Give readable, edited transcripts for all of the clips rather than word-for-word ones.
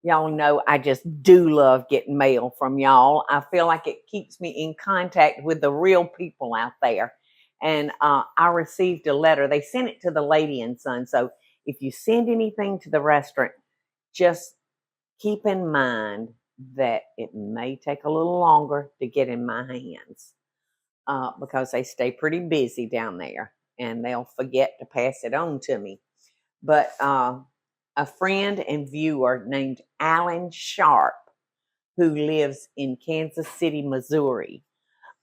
Y'all know I just do love getting mail from y'all. I feel like it keeps me in contact with the real people out there. And I received a letter. They sent it to the Lady and Son. So if you send anything to the restaurant, just keep in mind that it may take a little longer to get in my hands because they stay pretty busy down there and they'll forget to pass it on to me. But a friend and viewer named Alan Sharp, who lives in Kansas City, Missouri,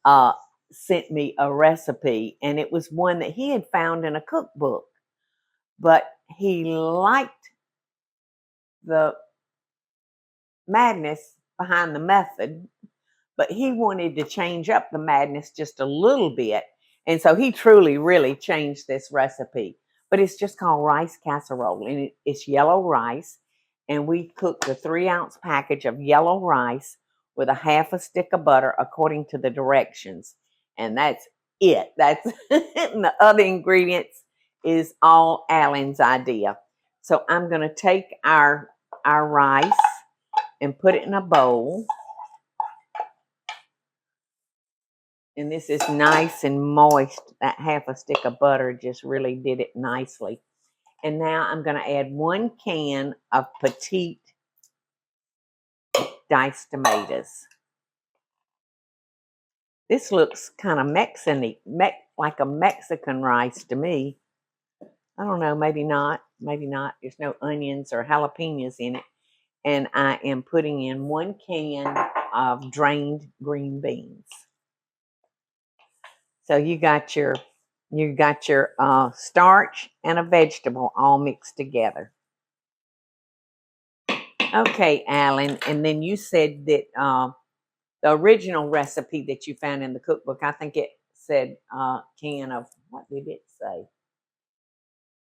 uh, sent me a recipe, and it was one that he had found in a cookbook, but he liked the madness behind the method, but he wanted to change up the madness just a little bit. And so he truly, really changed this recipe. But it's just called rice casserole, and it's yellow rice. And we cooked a 3-ounce package of yellow rice with a half a stick of butter according to the directions. And that's it. That's and the other ingredients is all Alan's idea. So I'm going to take our rice and put it in a bowl. And this is nice and moist. That half a stick of butter just really did it nicely. And now I'm going to add 1 can of petite diced tomatoes. This looks kind of Mexican, like a Mexican rice to me. I don't know, maybe not. Maybe not. There's no onions or jalapenos in it. And I am putting in 1 can of drained green beans. So you got your starch and a vegetable all mixed together. Okay, Alan. And then you said that the original recipe that you found in the cookbook, I think it said can of, what did it say?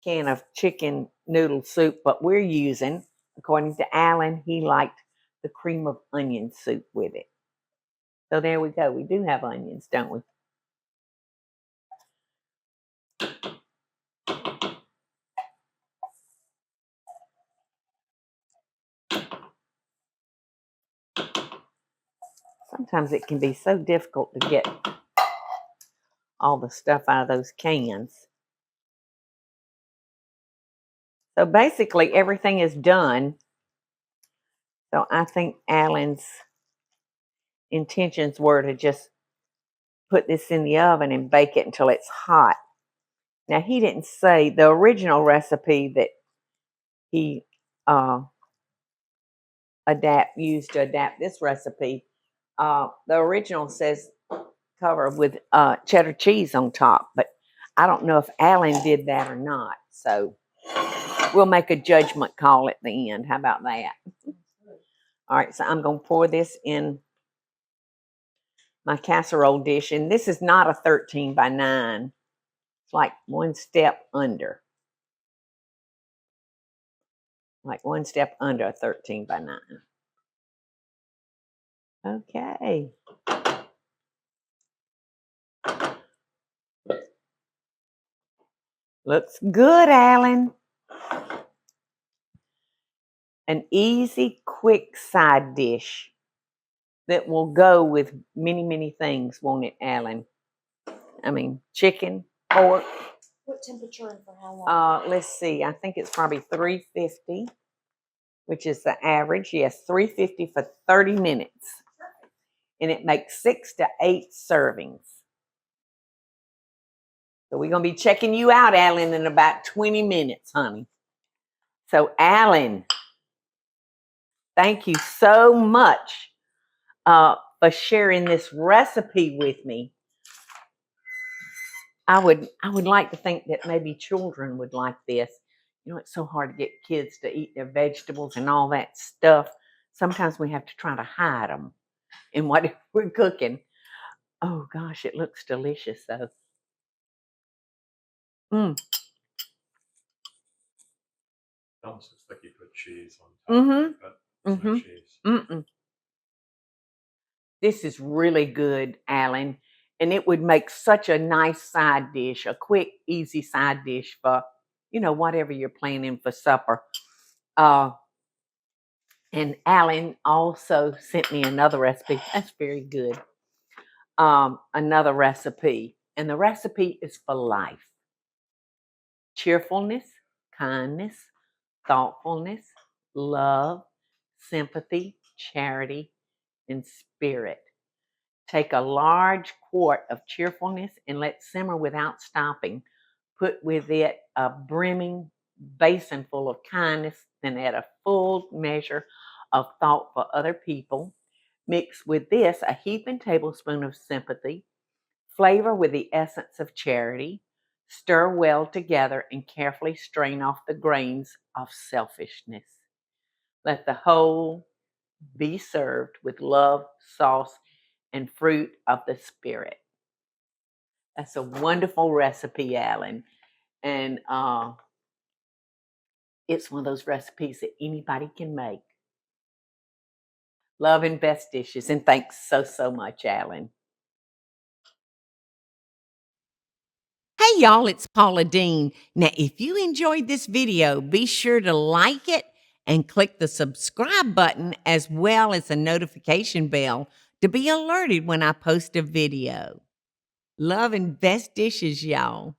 Can of chicken noodle soup, but we're using, according to Alan, he liked the cream of onion soup with it. So there we go. We do have onions, don't we? Sometimes it can be so difficult to get all the stuff out of those cans. So basically everything is done. So I think Alan's intentions were to just put this in the oven and bake it until it's hot. Now he didn't say the original recipe that he used to adapt this recipe. The original says cover with cheddar cheese on top, but I don't know if Alan did that or not. So we'll make a judgment call at the end. How about that? All right, so I'm going to pour this in my casserole dish, and this is not a 13 by 9. It's like 1 step under. Like 1 step under a 13 by 9. Okay. Looks good, Alan. An easy, quick side dish that will go with many, many things, won't it, Alan? I mean, chicken, pork. What temperature and for how long? Let's see. I think it's probably 350, which is the average. Yes, 350 for 30 minutes. And it makes 6 to 8 servings. So we're going to be checking you out, Alan, in about 20 minutes, honey. So, Alan, thank you so much for sharing this recipe with me. I would like to think that maybe children would like this. You know, it's so hard to get kids to eat their vegetables and all that stuff. Sometimes we have to try to hide them in what we're cooking. Oh, gosh, it looks delicious, though. Almost looks like you put cheese on top, but there's no cheese. This is really good, Alan, and it would make such a nice side dish, a quick, easy side dish for, whatever you're planning for supper. And Alan also sent me another recipe. That's very good. Another recipe. And the recipe is for life. Cheerfulness, kindness, thoughtfulness, love, sympathy, charity, and spirit. Take a large quart of cheerfulness and let simmer without stopping. Put with it a brimming basin full of kindness, then add a full measure of thought for other people. Mix with this a heaping tablespoon of sympathy. Flavor with the essence of charity. Stir well together and carefully strain off the grains of selfishness. Let the whole be served with love, sauce, and fruit of the Spirit. That's a wonderful recipe, Alan. And it's one of those recipes that anybody can make. Love and best dishes. And thanks so much, Alan. Hey, y'all, it's Paula Deen. Now, if you enjoyed this video, be sure to like it and click the subscribe button as well as the notification bell to be alerted when I post a video. Love and best dishes, y'all.